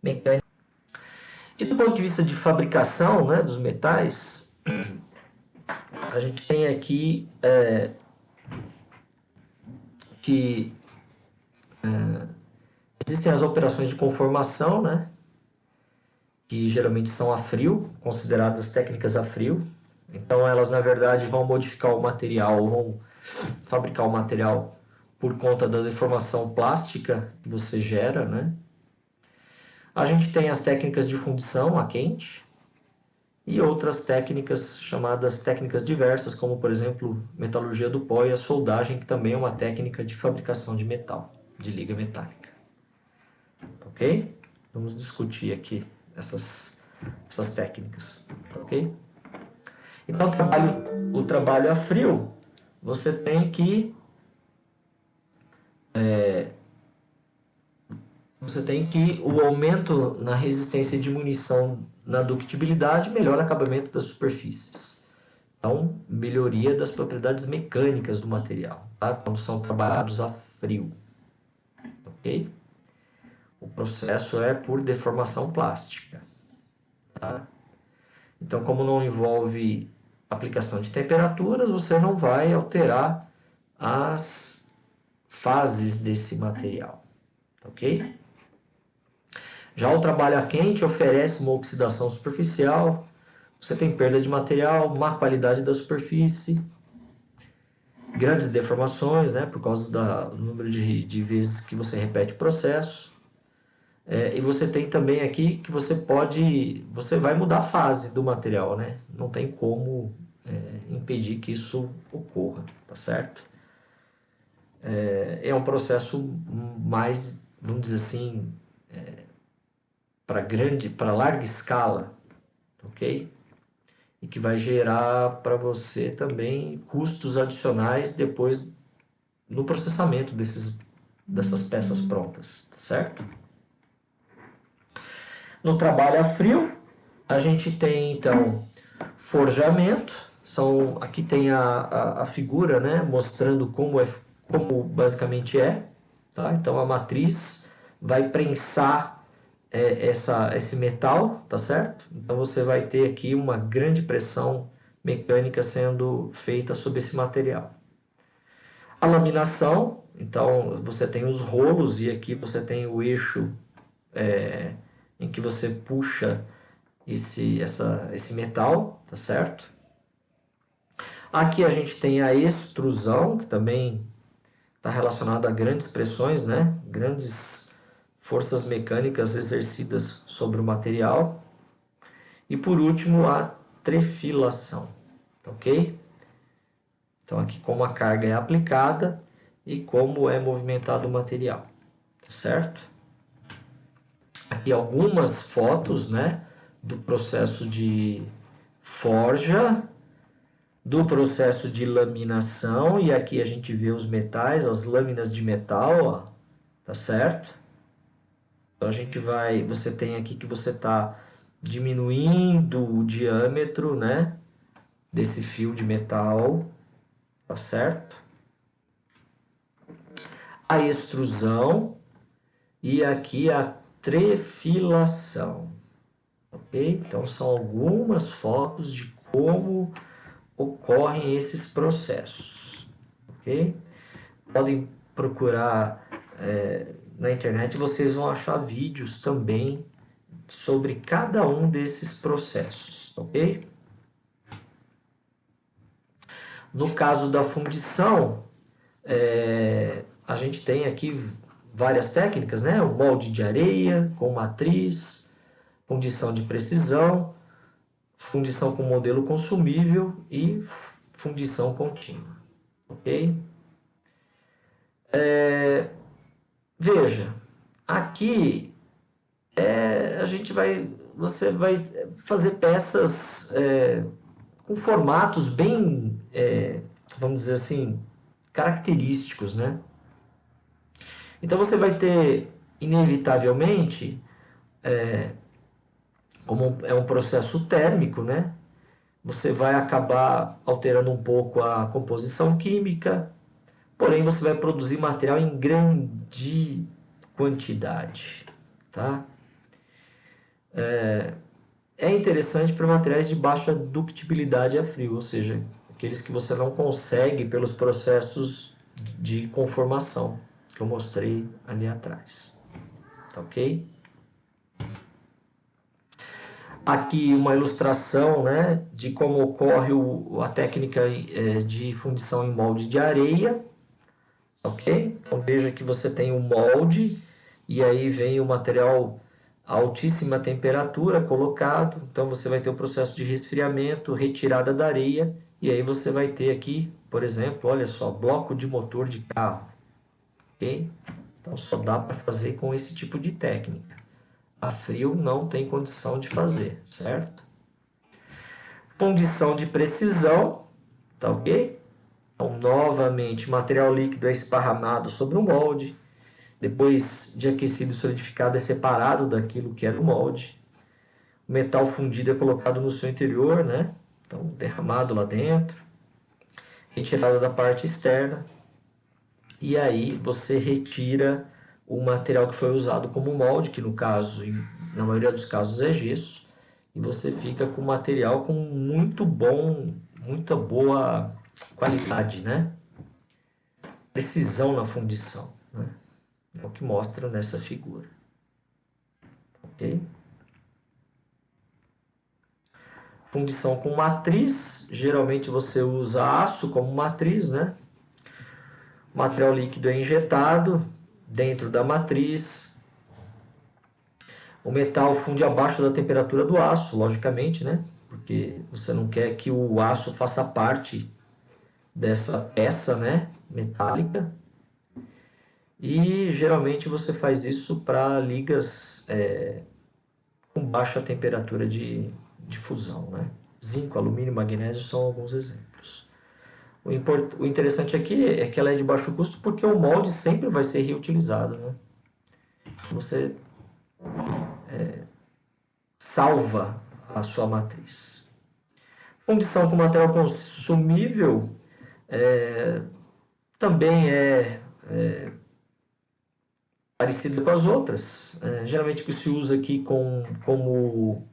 mecânica. E do ponto de vista de fabricação, né, dos metais, a gente tem aqui que existem as operações de conformação, né, que geralmente são a frio, consideradas técnicas a frio. Então elas na verdade vão modificar o material, vão fabricar o material por conta da deformação plástica que você gera, né? A gente tem as técnicas de fundição a quente e outras técnicas chamadas técnicas diversas, como por exemplo metalurgia do pó e a soldagem, que também é uma técnica de fabricação de metal, de liga metálica. Ok? Vamos discutir aqui essas técnicas, ok? Então o trabalho a frio, você tem que o aumento na resistência de munição, na ductibilidade, melhora o acabamento das superfícies. Então, melhoria das propriedades mecânicas do material, tá? Quando são trabalhados a frio. Ok? O processo é por deformação plástica. Tá? Então, como não envolve aplicação de temperaturas, você não vai alterar as fases desse material. Ok? Já o trabalho a quente oferece uma oxidação superficial, você tem perda de material, má qualidade da superfície, grandes deformações, né, por causa do número de vezes que você repete o processo. E você tem também aqui que você vai mudar a fase do material, né? Não tem como impedir que isso ocorra, tá certo? É um processo mais, vamos dizer assim, para larga escala, ok? E que vai gerar para você também custos adicionais depois no processamento dessas peças prontas, tá certo? No trabalho a frio, a gente tem então forjamento. Aqui tem a figura, né, mostrando como basicamente é. Tá? Então a matriz vai prensar esse metal, tá certo? Então você vai ter aqui uma grande pressão mecânica sendo feita sobre esse material. A laminação, então você tem os rolos e aqui você tem o eixo em que você puxa esse metal, tá certo? Aqui a gente tem a extrusão, que também está relacionada a grandes pressões, né? Grandes forças mecânicas exercidas sobre o material. E por último, a trefilação, ok? Então aqui como a carga é aplicada e como é movimentado o material, tá certo? Aqui algumas fotos, né, do processo de forja, do processo de laminação, e aqui a gente vê os metais, as lâminas de metal, ó, tá certo? Então você tem aqui que você está diminuindo o diâmetro, né, desse fio de metal, tá certo? A extrusão e aqui a trefilação, ok? Então são algumas fotos de como ocorrem esses processos, ok? Podem procurar na internet, vocês vão achar vídeos também sobre cada um desses processos, ok? No caso da fundição, a gente tem aqui várias técnicas, né? O molde de areia com matriz, fundição de precisão, fundição com modelo consumível e fundição contínua, ok? Veja, aqui você vai fazer peças com formatos bem, vamos dizer assim, característicos, né? Então você vai ter, inevitavelmente, como é um processo térmico, né? Você vai acabar alterando um pouco a composição química, porém você vai produzir material em grande quantidade, tá? é interessante para materiais de baixa ductibilidade a frio, ou seja, aqueles que você não consegue pelos processos de conformação que eu mostrei ali atrás. Tá ok? Aqui uma ilustração, né, de como ocorre a técnica de fundição em molde de areia. Ok? Então veja que você tem o molde e aí vem o material a altíssima temperatura colocado. Então você vai ter o processo de resfriamento, retirada da areia e aí você vai ter aqui, por exemplo, olha só, bloco de motor de carro. Ok? Então só dá para fazer com esse tipo de técnica. A frio não tem condição de fazer, certo? Fundição de precisão, tá ok? Então, novamente, material líquido é esparramado sobre o molde. Depois de aquecido e solidificado, é separado daquilo que é do molde. O metal fundido é colocado no seu interior, né? Então, derramado lá dentro. Retirada da parte externa. E aí, você retira o material que foi usado como molde, que no caso, na maioria dos casos, é gesso. E você fica com material com muita boa qualidade, né? Precisão na fundição, né? É o que mostra nessa figura. Ok? Fundição com matriz, geralmente você usa aço como matriz, né? O material líquido é injetado dentro da matriz. O metal funde abaixo da temperatura do aço, logicamente, né? Porque você não quer que o aço faça parte dessa peça, né, metálica. E geralmente você faz isso para ligas com baixa temperatura de fusão, né? Zinco, alumínio, magnésio são alguns exemplos. O interessante aqui é que ela é de baixo custo porque o molde sempre vai ser reutilizado, né? Você salva a sua matriz. Fundição com material consumível também é parecida com as outras. Geralmente o que se usa aqui como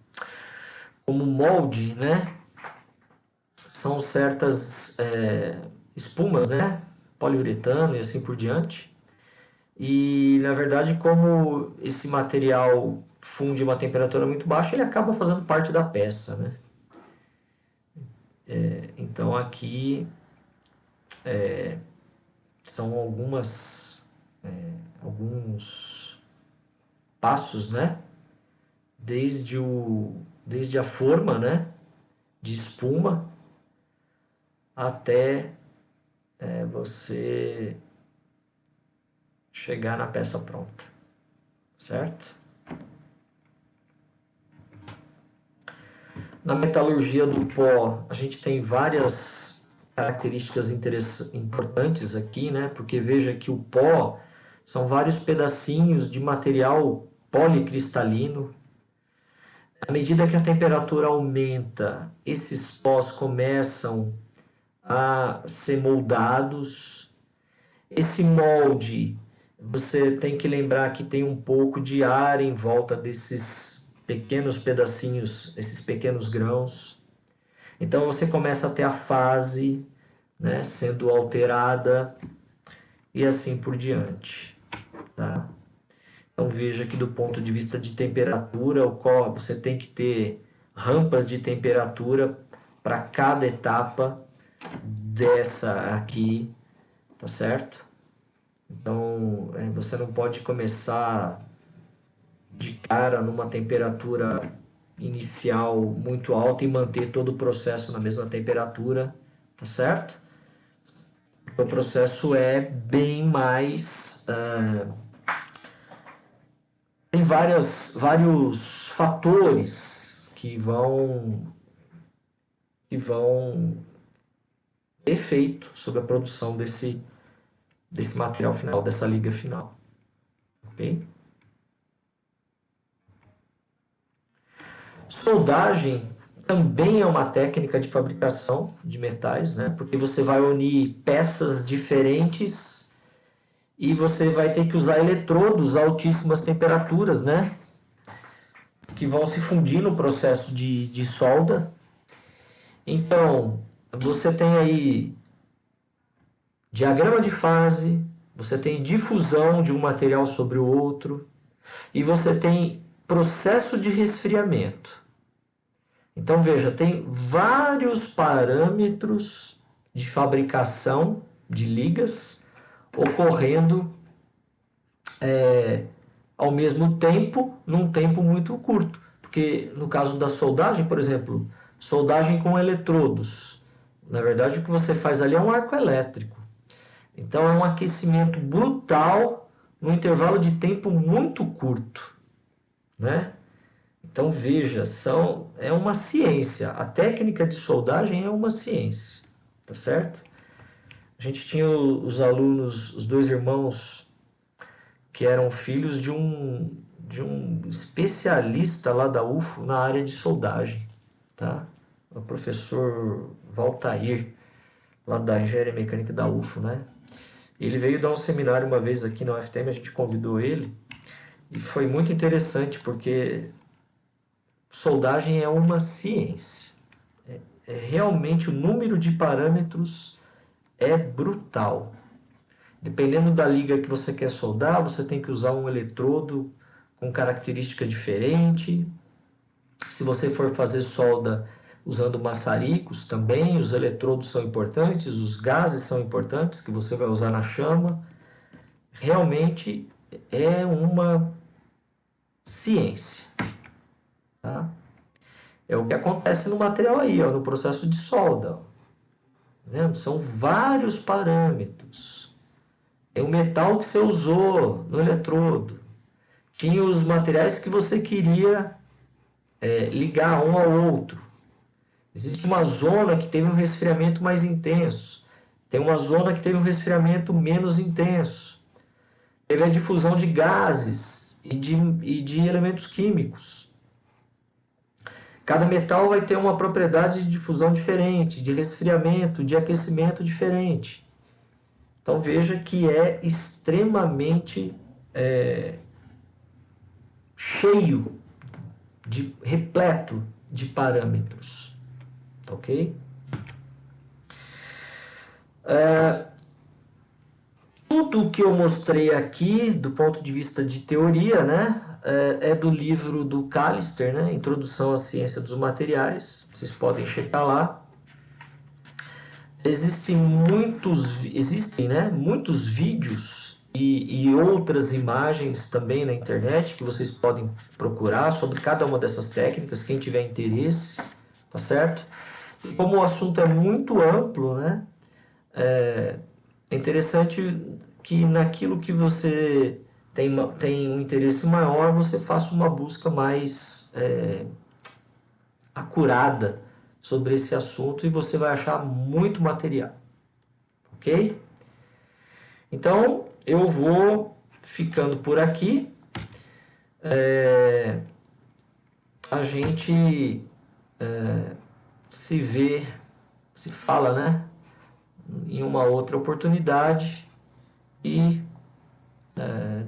molde, né? São certas espumas, né? Poliuretano e assim por diante. E na verdade, como esse material funde uma temperatura muito baixa, ele acaba fazendo parte da peça, né? Então aqui são alguns passos, né? Desde a forma, né? De espuma até você chegar na peça pronta, certo? Na metalurgia do pó, a gente tem várias características importantes aqui, né? Porque veja que o pó são vários pedacinhos de material policristalino. À medida que a temperatura aumenta, esses pós começam a ser moldados. Esse molde, você tem que lembrar que tem um pouco de ar em volta desses pequenos pedacinhos, esses pequenos grãos. Então você começa a ter a fase, né, sendo alterada e assim por diante, tá? Então veja que do ponto de vista de temperatura, você tem que ter rampas de temperatura para cada etapa dessa aqui, tá certo? Então você não pode começar de cara numa temperatura inicial muito alta e manter todo o processo na mesma temperatura, tá certo? O processo é bem mais... tem vários fatores que vão ter efeito sobre a produção desse material final, dessa liga final. Ok? Soldagem também é uma técnica de fabricação de metais, né? Porque você vai unir peças diferentes e você vai ter que usar eletrodos a altíssimas temperaturas, né? que vão se fundir no processo de solda. Então, você tem aí diagrama de fase, você tem difusão de um material sobre o outro e você tem processo de resfriamento. Então veja, tem vários parâmetros de fabricação de ligas ocorrendo ao mesmo tempo, num tempo muito curto. Porque no caso da soldagem, por exemplo, soldagem com eletrodos, na verdade o que você faz ali é um arco elétrico. Então é um aquecimento brutal num intervalo de tempo muito curto, né? Então veja, é uma ciência. A técnica de soldagem é uma ciência, tá certo? A gente tinha os alunos, os dois irmãos, que eram filhos de um especialista lá da UFO na área de soldagem, tá? O professor Valtair, lá da Engenharia Mecânica da UFO, né? Ele veio dar um seminário uma vez aqui na UFTM, a gente convidou ele, e foi muito interessante porque soldagem é uma ciência. Realmente o número de parâmetros é brutal. Dependendo da liga que você quer soldar, você tem que usar um eletrodo com característica diferente. Se você for fazer solda usando maçaricos também, os eletrodos são importantes, os gases são importantes que você vai usar na chama. Realmente é uma ciência, tá? É o que acontece no material aí, ó, no processo de solda. Tá vendo? São vários parâmetros. É o metal que você usou no eletrodo. Tinha os materiais que você queria ligar um ao outro. Existe uma zona que teve um resfriamento mais intenso. Tem uma zona que teve um resfriamento menos intenso. Teve a difusão de gases e de elementos químicos. Cada metal vai ter uma propriedade de difusão diferente, de resfriamento, de aquecimento diferente. Então veja que é extremamente cheio, repleto de parâmetros. Ok? Tudo que eu mostrei aqui, do ponto de vista de teoria, né, é do livro do Callister, né, Introdução à Ciência dos Materiais. Vocês podem checar lá. Existem muitos vídeos e outras imagens também na internet que vocês podem procurar sobre cada uma dessas técnicas, quem tiver interesse, tá certo? E como o assunto é muito amplo, né, é interessante que naquilo que você tem um interesse maior, você faça uma busca mais acurada sobre esse assunto e você vai achar muito material, ok? Então, eu vou ficando por aqui. A gente se vê, se fala, né? Em uma outra oportunidade e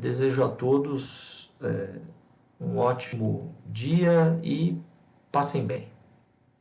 desejo a todos um ótimo dia e passem bem.